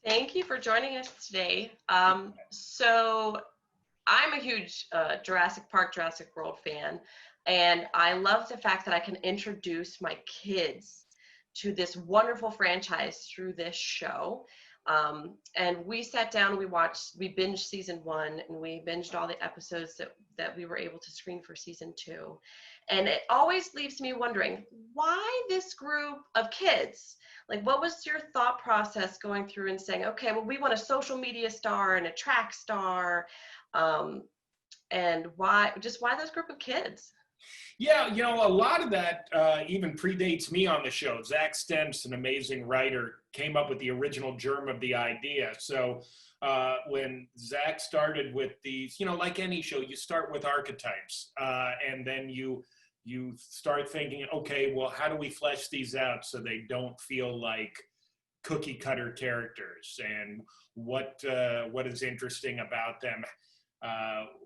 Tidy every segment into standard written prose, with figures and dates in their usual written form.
Thank you for joining us today. So I'm a huge Jurassic Park, Jurassic World fan, and I love the fact that I can introduce my kids to this wonderful franchise through this show. And we sat down, we binged season one, and we binged all the episodes that we were able to screen for season two. And it always leaves me wondering, why this group of kids? Like, what was your thought process going through and saying, okay, well, we want a social media star and a track star, um, and why this group of kids? Yeah, a lot of that even predates me on the show. Zach Stentz, an amazing writer, came up with the original germ of the idea. So when Zach started with these, like any show, you start with archetypes, and then you start thinking, okay, well, how do we flesh these out so they don't feel like cookie cutter characters, and what is interesting about them.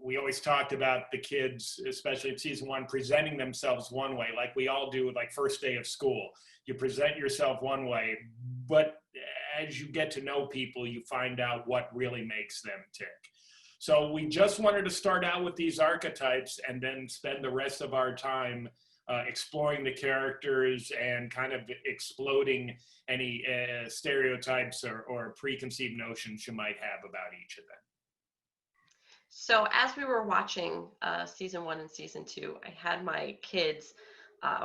We always talked about the kids, especially in season one, presenting themselves one way, like we all do, like first day of school. You present yourself one way, but as you get to know people, you find out what really makes them tick. So we just wanted to start out with these archetypes and then spend the rest of our time exploring the characters and kind of exploding any stereotypes or preconceived notions you might have about each of them. So as we were watching season one and season two, I had my kids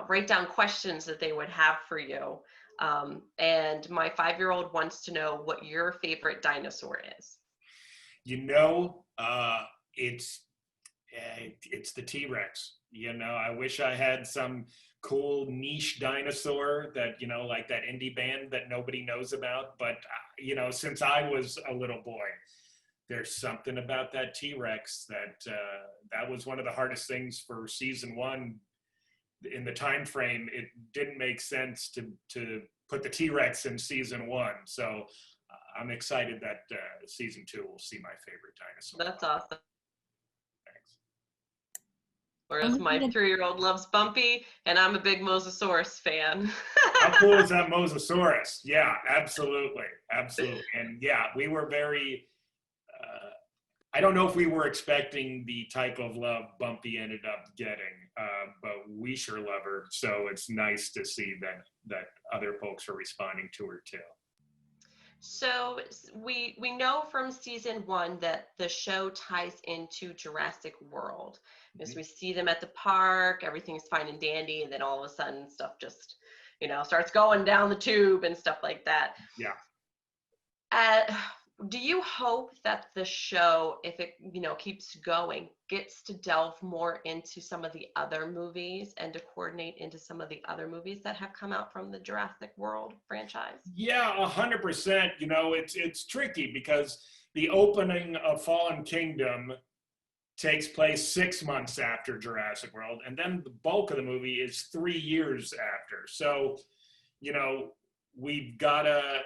write down questions that they would have for you. And my 5-year-old wants to know what your favorite dinosaur is. It's the T-Rex. I wish I had some cool niche dinosaur that, like that indie band that nobody knows about. But, since I was a little boy, there's something about that T-Rex that was one of the hardest things for season one. In the time frame, it didn't make sense to put the T-Rex in season one. So I'm excited that season two will see my favorite dinosaur. That's awesome. Thanks. Whereas my 3-year-old loves Bumpy, and I'm a big Mosasaurus fan. How cool is that Mosasaurus? Yeah, absolutely. Absolutely. And yeah, we were very... I don't know if we were expecting the type of love Bumpy ended up getting, but we sure love her. So it's nice to see that other folks are responding to her too. So we know from season one that the show ties into Jurassic World. As we see them at the park, everything's fine and dandy, and then all of a sudden stuff just, starts going down the tube and stuff like that. Yeah. Do you hope that the show, if it keeps going, gets to delve more into some of the other movies and to coordinate into some of the other movies that have come out from the Jurassic World franchise? Yeah, 100%. It's tricky because the opening of Fallen Kingdom takes place 6 months after Jurassic World, and then the bulk of the movie is 3 years after. So, we've got to,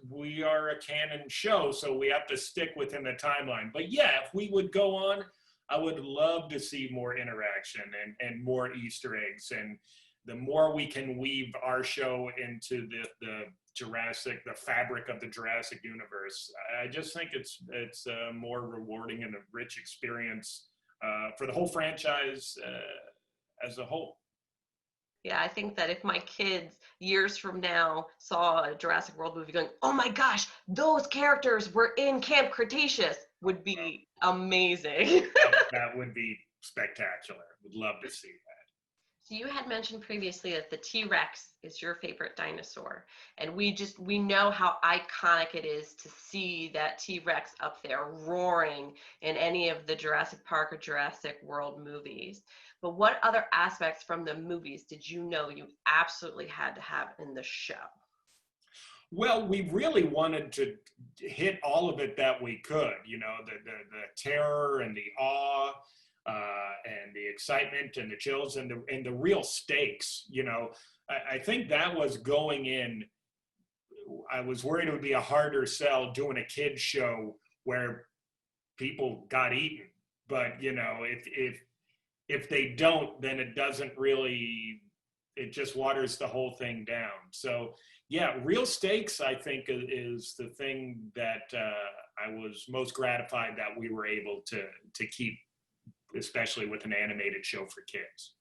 we are a canon show, so we have to stick within the timeline. But yeah, if we would go on, I would love to see more interaction and more Easter eggs. And the more we can weave our show into the fabric of the Jurassic universe, I just think it's a more rewarding and a rich experience for the whole franchise as a whole. Yeah, I think that if my kids years from now saw a Jurassic World movie going, oh my gosh, those characters were in Camp Cretaceous, would be amazing. That would be spectacular. Would love to see that. So you had mentioned previously that the T-Rex is your favorite dinosaur. And we know how iconic it is to see that T-Rex up there roaring in any of the Jurassic Park or Jurassic World movies. But what other aspects from the movies did you know you absolutely had to have in the show? Well, we really wanted to hit all of it that we could, the terror and the awe and the excitement and the chills and the real stakes. I think that was going in. I was worried it would be a harder sell doing a kids show where people got eaten. But, if they don't, then it doesn't really it just waters the whole thing down. So yeah, real stakes, I think, is the thing that I was most gratified that we were able to keep, especially with an animated show for kids.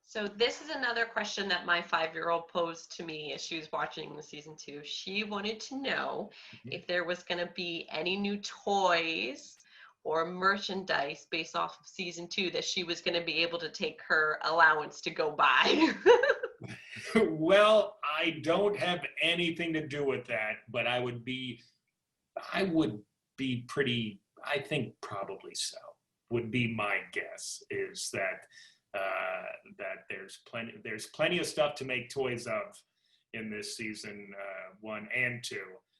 So this is another question that my 5-year-old posed to me as she was watching the season 2. She wanted to know if there was going to be any new toys or merchandise based off of season 2 that she was going to be able to take her allowance to go buy. Well, I don't have anything to do with that, but I would be pretty, I think probably so, would be my guess, is that that there's plenty of stuff to make toys of in this season 1 and 2.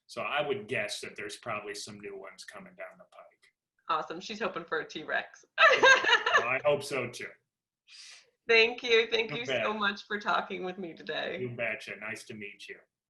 So I would guess that there's probably some new ones coming down the pike. Awesome. She's hoping for a T-Rex. Well, I hope so too. Thank you. Thank You you bet. so much for talking with me today. You betcha. Nice to meet you.